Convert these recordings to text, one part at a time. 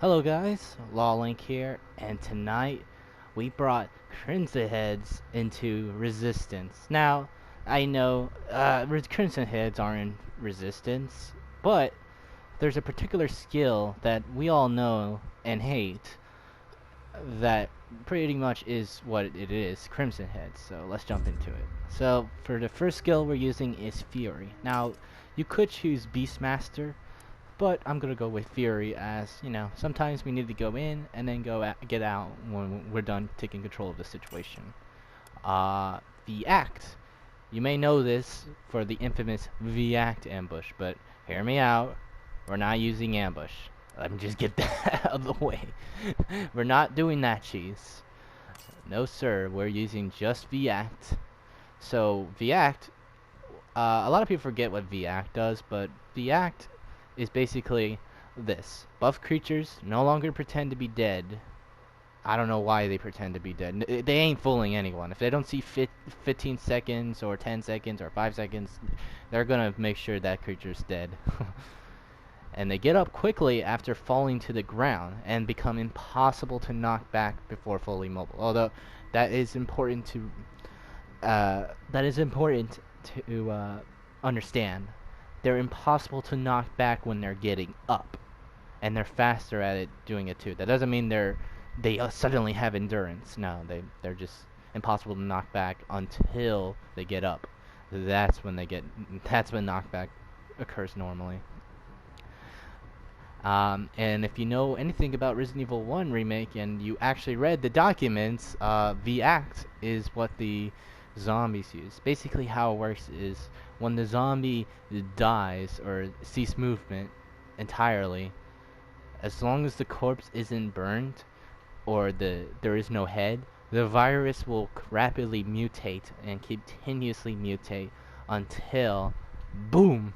Hello guys, LawLink here, and tonight we brought Crimson Heads into Resistance. Now, I know Crimson Heads aren't in Resistance, but there's a particular skill that we all know and hate that pretty much is what it is, Crimson Heads. So let's jump into it. So for the first skill we're using is Fury. Now, you could choose Beastmaster, but I'm gonna go with Fury as, sometimes we need to go in and then get out when we're done taking control of the situation. The Act. You may know this for the infamous V-Act ambush, but hear me out. We're not using ambush. Let me just get that out of the way. We're not doing that, cheese. No, sir. We're using just V-Act. So, V-Act, a lot of people forget what V-Act does, but V-Act is basically this. Buff creatures no longer pretend to be dead. I don't know why they pretend to be dead. They ain't fooling anyone. If they don't see 15 seconds or 10 seconds or 5 seconds, they're gonna make sure that creature's dead. And they get up quickly after falling to the ground and become impossible to knock back before fully mobile. Although that is important to understand. They're impossible to knock back when they're getting up, and they're faster at it doing it too. That doesn't mean they suddenly have endurance. No, they're just impossible to knock back until they get up. That's when knockback occurs normally. And if you know anything about Resident Evil 1 remake and you actually read the documents, V-Act is what the zombies use. Basically how it works is when the zombie dies or cease movement entirely, as long as the corpse isn't burned or there is no head, the virus will rapidly mutate and continuously mutate until, boom,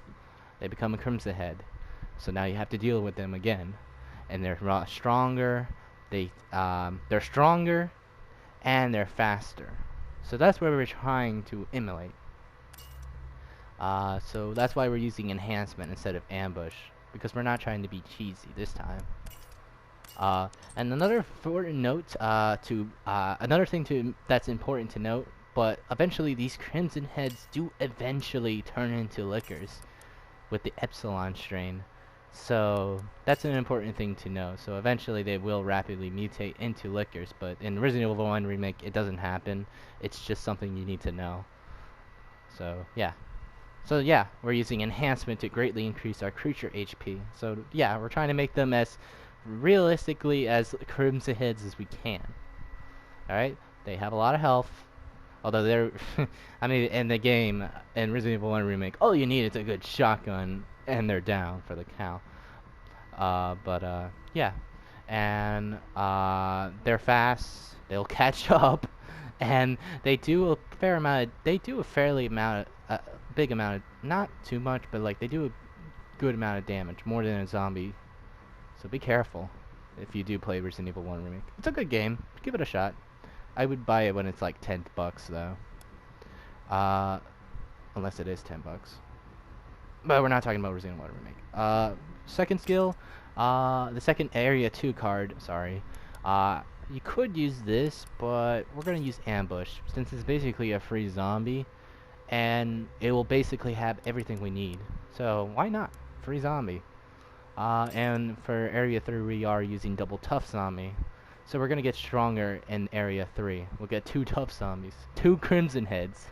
they become a Crimson Head. So now you have to deal with them again, and they're stronger. They're stronger, and they're faster. So that's what we're trying to emulate. So that's why we're using enhancement instead of ambush, because we're not trying to be cheesy this time. And another important note another thing that's important to note, but eventually these Crimson Heads do eventually turn into lickers with the Epsilon strain. So that's an important thing to know. So eventually they will rapidly mutate into lickers, but in Resident Evil 1 remake it doesn't happen. It's just something you need to know. So yeah. We're using enhancement to greatly increase our creature HP. So yeah, we're trying to make them as realistically as Crimson Heads as we can. Alright? They have a lot of health. Although they're I mean, in the game, in Resident Evil 1 remake, all you need is a good shotgun and they're down for the count. Yeah. And they're fast. They'll catch up, and they do a big amount of, not too much, but like they do a good amount of damage, more than a zombie. So be careful if you do play Resident Evil 1 remake. It's a good game. Give it a shot. I would buy it when it's like $10 though. Unless it is $10. But we're not talking about Resident Evil 1 remake. Second skill, the second area 2 card, sorry. You could use this, but we're gonna use ambush since it's basically a free zombie, and it will basically have everything we need. So why not? Free zombie. And for area 3 we are using double tough zombie. So we're gonna get stronger in area 3. We'll get 2 tough zombies, 2 Crimson Heads.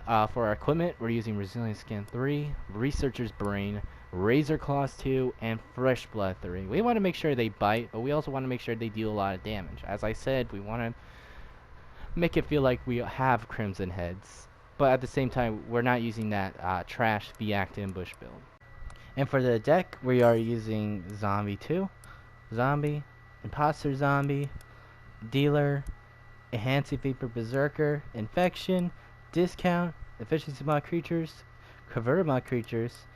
For our equipment, we're using Resilience Scan 3, Researcher's Brain, Razor Claws 2, and Fresh Blood 3. We want to make sure they bite, but we also want to make sure they deal a lot of damage. As I said, we want to make it feel like we have Crimson Heads, but at the same time, we're not using that trash V-Act ambush build. And for the deck, we are using Zombie 2, Zombie, Imposter Zombie, Dealer, Enhancing Vapor Berserker, Infection, Discount, Efficiency Mod Creatures, Converter Mod Creatures,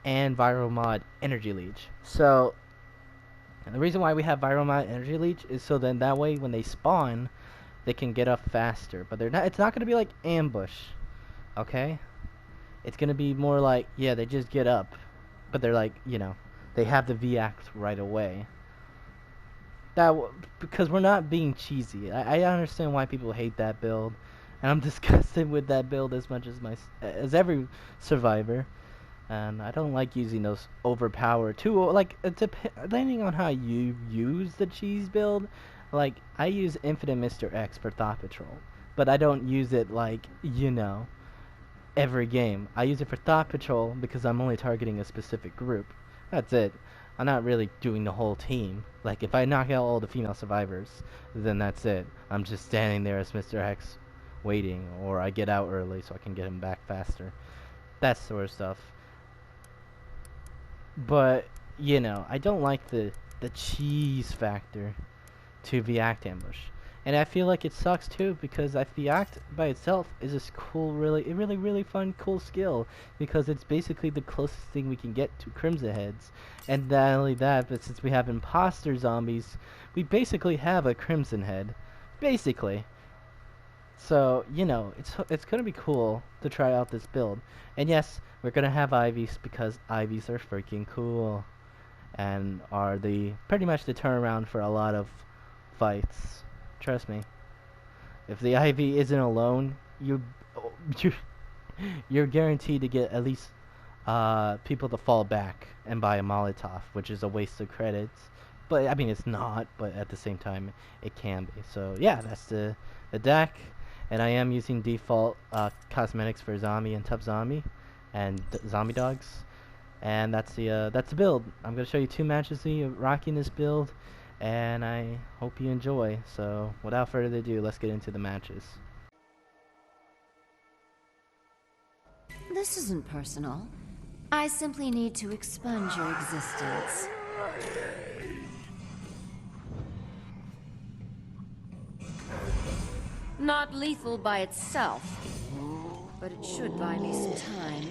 and Viral Mod Energy Leech. So, and the reason why we have Viral Mod Energy Leech is so then that way when they spawn, they can get up faster. But it's not going to be like ambush, okay? It's going to be more like, yeah, they just get up, but they're like, they have the V-Act right away. Because we're not being cheesy. I understand why people hate that build, and I'm disgusted with that build as much as every survivor. And I don't like using those overpowered too. Like depending on how you use the cheese build, like I use Infinite Mr. X for Thought Patrol, but I don't use it like every game. I use it for Thought Patrol because I'm only targeting a specific group. That's it. I'm not really doing the whole team. Like, if I knock out all the female survivors, then that's it. I'm just standing there as Mr. X waiting, or I get out early so I can get him back faster. That sort of stuff. But, I don't like the cheese factor to the act ambush. And I feel like it sucks too because the act by itself is this cool, really fun, cool skill because it's basically the closest thing we can get to Crimson Heads. And not only that, but since we have imposter zombies, we basically have a Crimson Head, basically. So it's gonna be cool to try out this build. And yes, we're gonna have Ivies because Ivies are freaking cool, and are pretty much the turnaround for a lot of fights. Trust me. If the Ivy isn't alone, you're guaranteed to get at least people to fall back and buy a Molotov, which is a waste of credits. But I mean, it's not. But at the same time, it can be. So yeah, that's the deck, and I am using default cosmetics for zombie and tough zombie, and zombie dogs, and that's the build. I'm gonna show you 2 matches of me rocking this build. And I hope you enjoy. So, without further ado, let's get into the matches. This isn't personal. I simply need to expunge your existence. Not lethal by itself, but it should buy me some time.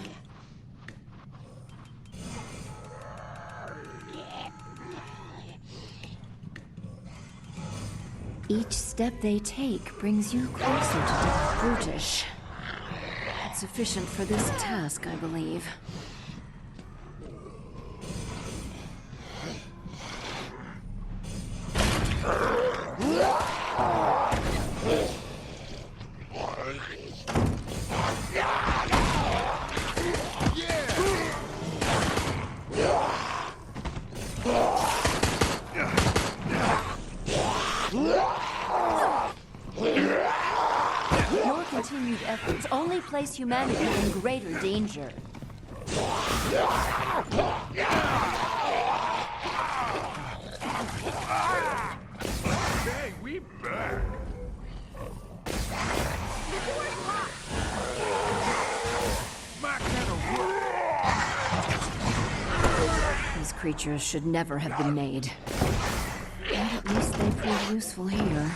Each step they take brings you closer to Death Brutish. It's sufficient for this task, I believe. Your continued efforts only place humanity in greater danger. Hey, we back. My kind of work. These creatures should never have been made. But at least they prove useful here.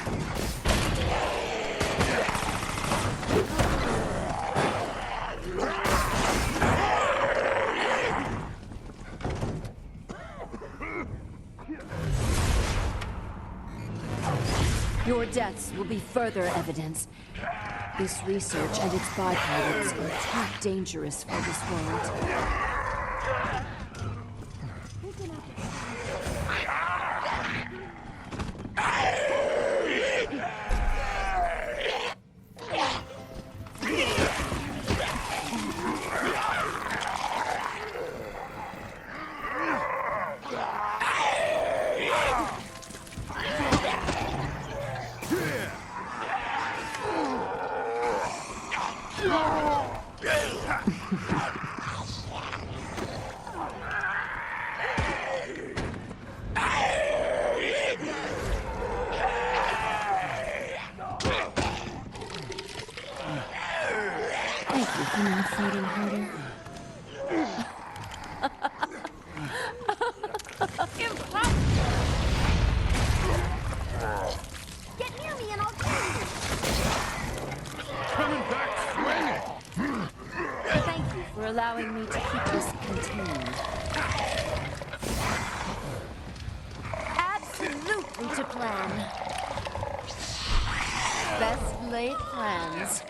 Your deaths will be further evidence. This research and its byproducts are too dangerous for this world. Thank you for not fighting harder. Get near me and I'll kill you! Coming back swinging. Thank you for allowing me to keep this contained. Absolutely to plan. Best laid plans.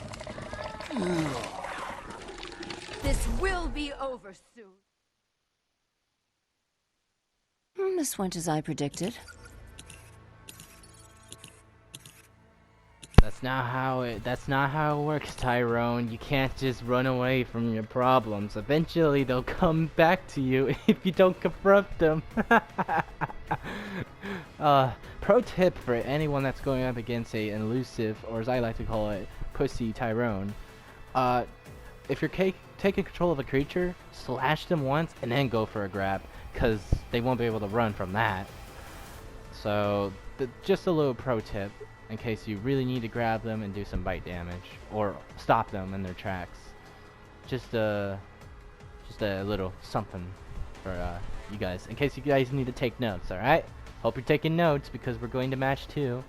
This will be over soon. This went as I predicted. That's not how it works, Tyrone. You can't just run away from your problems. Eventually they'll come back to you if you don't confront them. Pro tip for anyone that's going up against an elusive, or as I like to call it, pussy Tyrone. If you're taking control of a creature, slash them once and then go for a grab, cause they won't be able to run from that. So, just a little pro tip, in case you really need to grab them and do some bite damage, or stop them in their tracks. Just a little something for you guys, in case you guys need to take notes, alright? Hope you're taking notes, because we're going to match 2.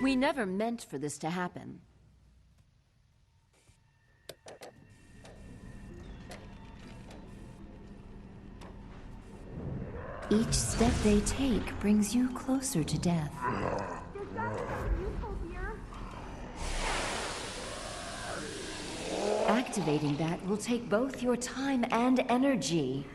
We never meant for this to happen. Each step they take brings you closer to death. There's gotta be something useful here. Activating that will take both your time and energy.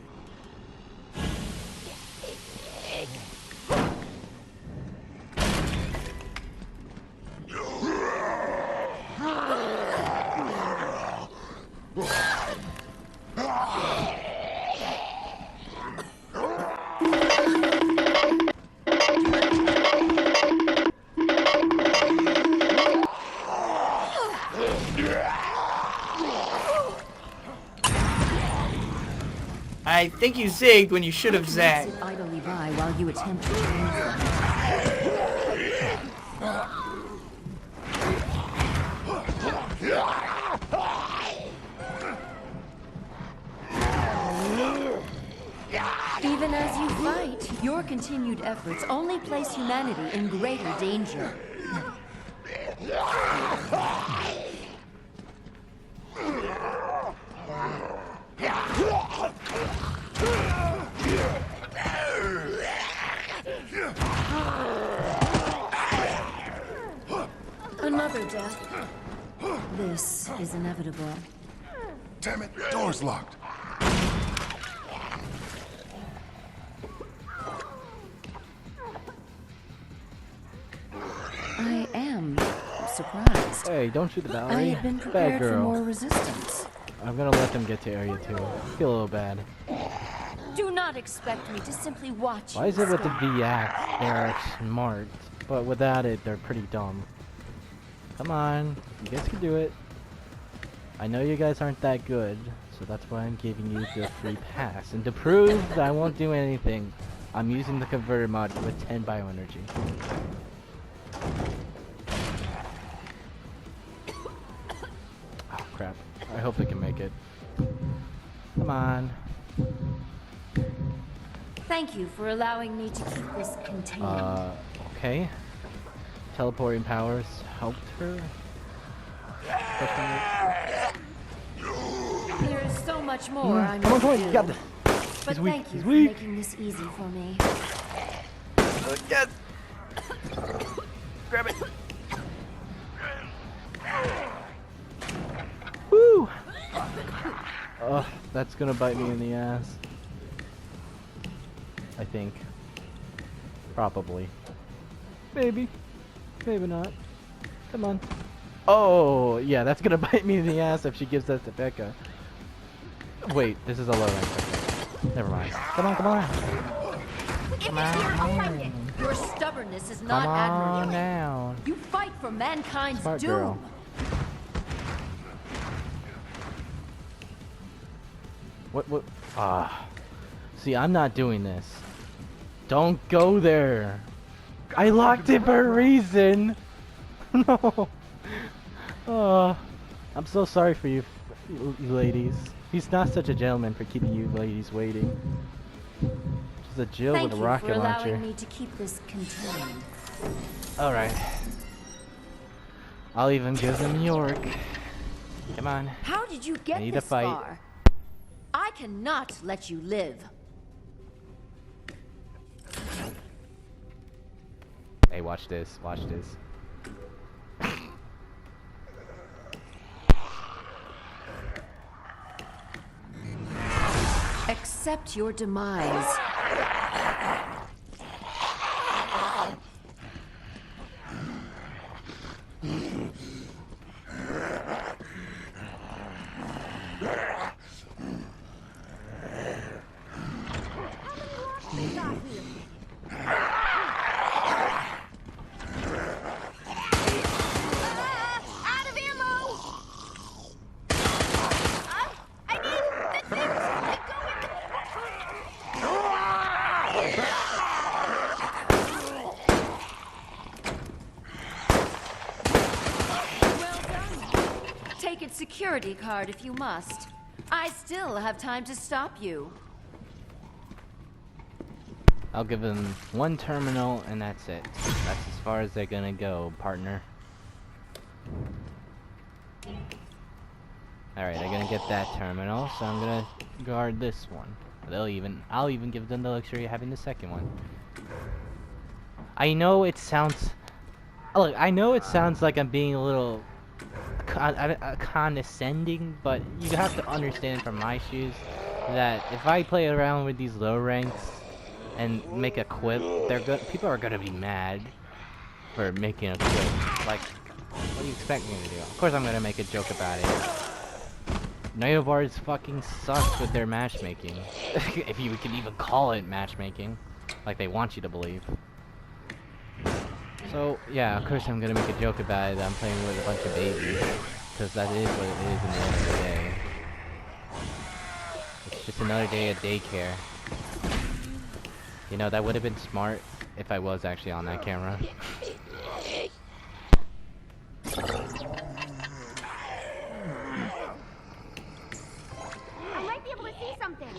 I think you zigged when you should have zagged. Sit idly by while you attempt to remove them. Even as you fight, your continued efforts only place humanity in greater danger. Another death. This is inevitable. Damn it, door's locked. I am surprised. Hey, don't shoot the I Valerie. had been Bad prepared for girl. more resistance. I'm gonna let them get to area 2. I feel a little bad. Do not expect me to simply watch Why you is it with the escape. VX? They're smart, but without it, they're pretty dumb. Come on, you guys can do it. I know you guys aren't that good, so that's why I'm giving you the free pass. And to prove that I won't do anything, I'm using the converter mod with 10 bioenergy. Oh crap, I hope they can make it. Come on. Thank you for allowing me to keep this contained. Okay. Teleporting powers helped her. There is so much more I Come on, need come on, to you do. got this. But He's weak, thank you he's for weak. making this easy for me. Yes. Grab it. Woo! That's gonna bite me in the ass. I think. Probably. Maybe. Maybe not. Come on. Oh, yeah, that's gonna bite me in the ass if she gives that to Becca. Wait, this is a low rank. Okay. Never mind. Come on, come on. If it's Come here, I'll on. find it. Your stubbornness is Come not on admirable. down. You fight for mankind's Smart doom. girl. What? Ah. See, I'm not doing this. Don't go there. I locked it for a reason. No. Oh, I'm so sorry for you, you ladies. He's not such a gentleman for keeping you ladies waiting. Just a Jill Thank with a you rocket for launcher. allowing me to keep this contained. Alright. I'll even give them York. Come on. How did you get need to this fight. far? I cannot let you live. Hey, watch this. Watch this. Accept your demise. security card if you must. I still have time to stop you. I'll give them one terminal and that's it. That's as far as they're gonna go, partner. Alright, they're gonna get that terminal, so I'm gonna guard this one. I'll even give them the luxury of having the second one. I know it sounds... Look, I know it sounds like I'm being a little condescending, but you have to understand from my shoes that if I play around with these low ranks and make a quip, people are gonna be mad for making a quip. Like, what do you expect me to do? Of course I'm gonna make a joke about it. Neobards fucking suck with their matchmaking. If you can even call it matchmaking. Like they want you to believe. So, yeah, of course I'm gonna make a joke about it that I'm playing with a bunch of babies. Because that is what it is in the end of the day. It's just another day of daycare. You know, that would have been smart if I was actually on that camera. I might be able to see something.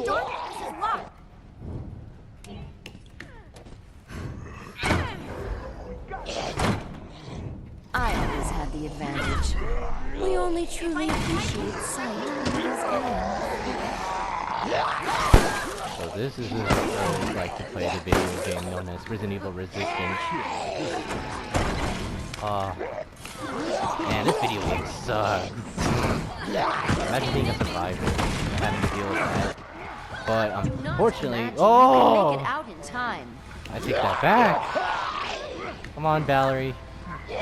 Darn it, this is locked. I always had the advantage. We only truly appreciate sight when it is gone. So this is what I would like to play the video game known as Resident Evil Resistance. Man, this video game sucks. Imagine being a survivor, having to deal with that. But unfortunately, Make it oh! out in time. I take that back. Come on, Valerie.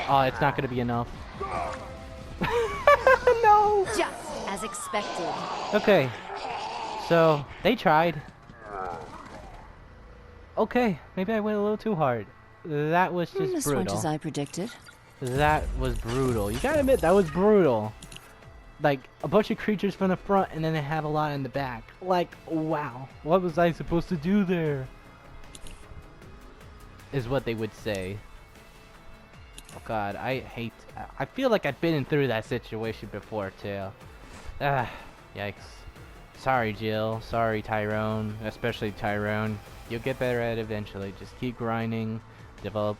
Oh, it's not gonna be enough. No! Just as expected. Okay. So, they tried. Okay, maybe I went a little too hard. That was just This brutal. went as I predicted. That was brutal. You gotta admit, that was brutal. Like, a bunch of creatures from the front and then they have a lot in the back. Like, wow. What was I supposed to do there? Is what they would say. Oh god, I feel like I've been through that situation before too. Ah, yikes. Sorry Jill, sorry Tyrone, especially Tyrone. You'll get better at it eventually. Just keep grinding, develop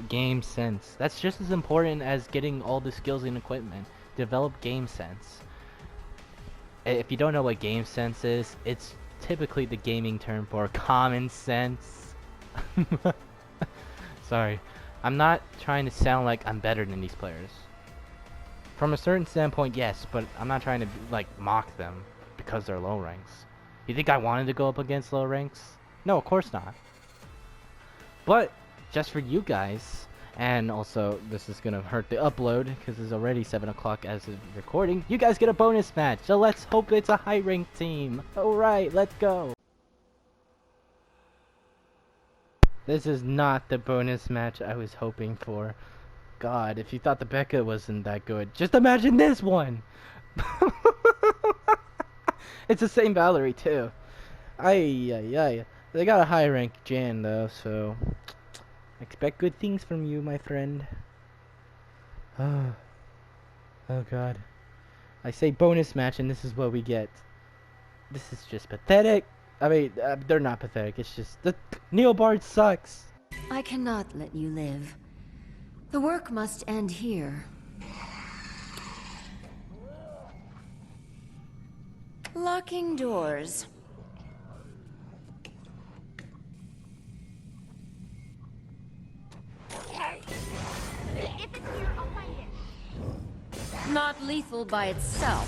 game sense. That's just as important as getting all the skills and equipment. Develop game sense. If you don't know what game sense is, it's typically the gaming term for common sense. Sorry. I'm not trying to sound like I'm better than these players. From a certain standpoint, yes, but I'm not trying to, like, mock them because they're low ranks. You think I wanted to go up against low ranks? No, of course not. But, just for you guys, and also, this is gonna hurt the upload, because it's already 7 o'clock as of recording, you guys get a bonus match, so let's hope it's a high-ranked team. Alright, let's go. This is not the bonus match I was hoping for. God, if you thought the Becca wasn't that good, just imagine this one! It's the same Valerie, too. Ay. They got a high rank Jan, though, so... expect good things from you, my friend. Oh god. I say bonus match, and this is what we get. This is just pathetic. I mean, they're not pathetic, it's just... the Neobard sucks! I cannot let you live. The work must end here. Locking doors. If it's here, I'll find it. Not lethal by itself,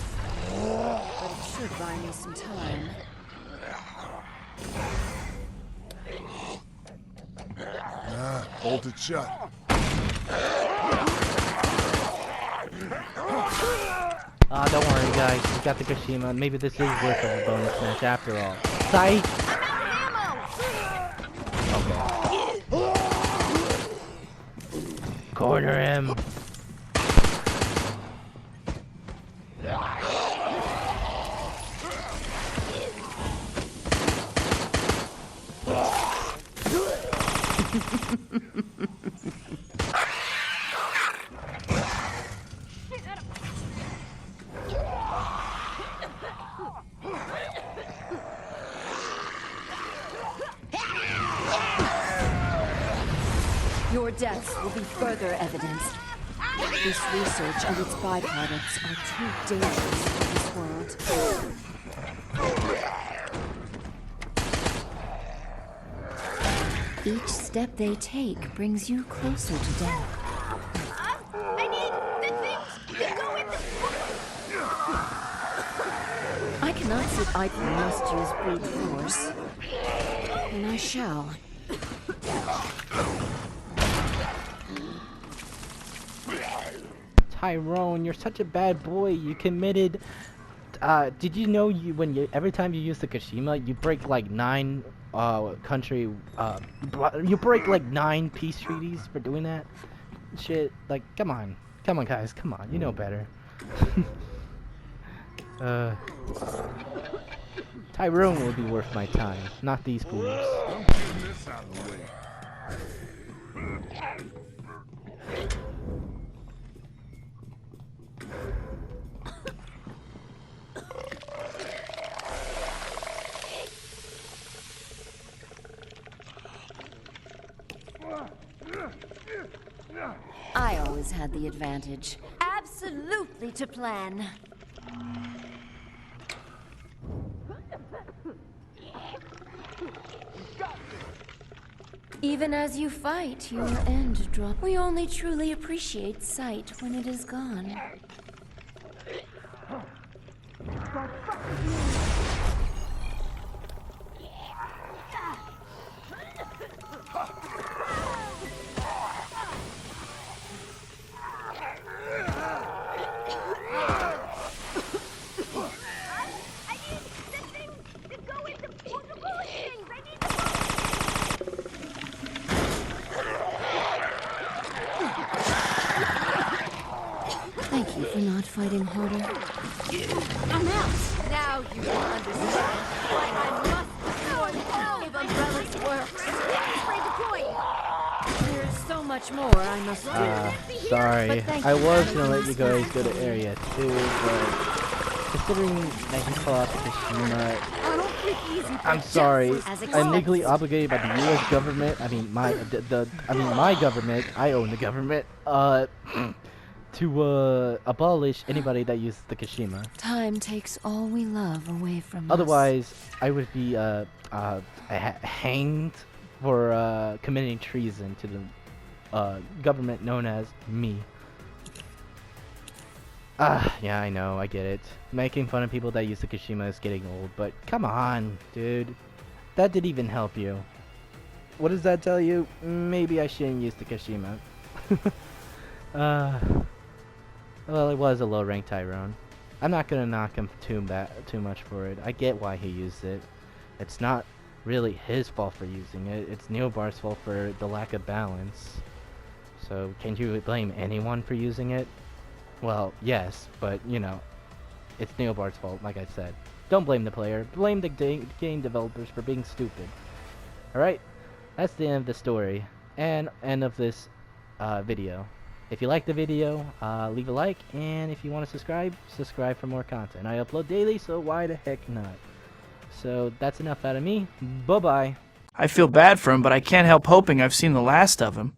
but it should buy me some time. Hold it shut. Don't worry guys, we got the Kashima. Maybe this is worth a bonus match after all. Psych! Okay. Corner him! deaths will be further evidence. This research and its byproducts are too dangerous for this world. Each step they take brings you closer to death. I need the things to go with the... I cannot sit idly and must use brute force. And I shall. Tyrone, you're such a bad boy. You committed. Did you know every time you use the Kashima, you break like 9 you break like 9 peace treaties for doing that? Shit, like, come on, guys, come on, you know better. Tyrone will be worth my time, not these fools. I'm getting this out of the way. I always had the advantage. Absolutely to plan. Even as you fight, your end drop. We only truly appreciate sight when it is gone. Thank you for not fighting harder. I'm out. Now you can understand why I must perform all of Umbrella's works. Spray deployed. There's so much more I must do. Sorry, But thank I you was for gonna let having you guys us go to back. Area 2, but considering that he fought out Kashima, I don't think easy for I'm sorry. justice. As I'm legally expected. obligated by the U.S. government. I mean, my government. I own the government. To abolish anybody that uses the Kashima. Time takes all we love away from us. Otherwise, I would be hanged for committing treason to the government known as me. Yeah, I know, I get it. Making fun of people that use the Kashima is getting old, but come on, dude. That didn't even help you. What does that tell you? Maybe I shouldn't use the Kashima. Well, it was a low-ranked Tyrone. I'm not gonna knock him too much for it. I get why he used it. It's not really his fault for using it. It's Neobar's fault for the lack of balance. So, can you blame anyone for using it? Well, yes, but, you know, it's Neobar's fault, like I said. Don't blame the player. Blame the game developers for being stupid. Alright? That's the end of the story. And end of this video. If you like the video, leave a like, and if you want to subscribe for more content. I upload daily, so why the heck not? So that's enough out of me. Bye-bye. I feel bad for him, but I can't help hoping I've seen the last of him.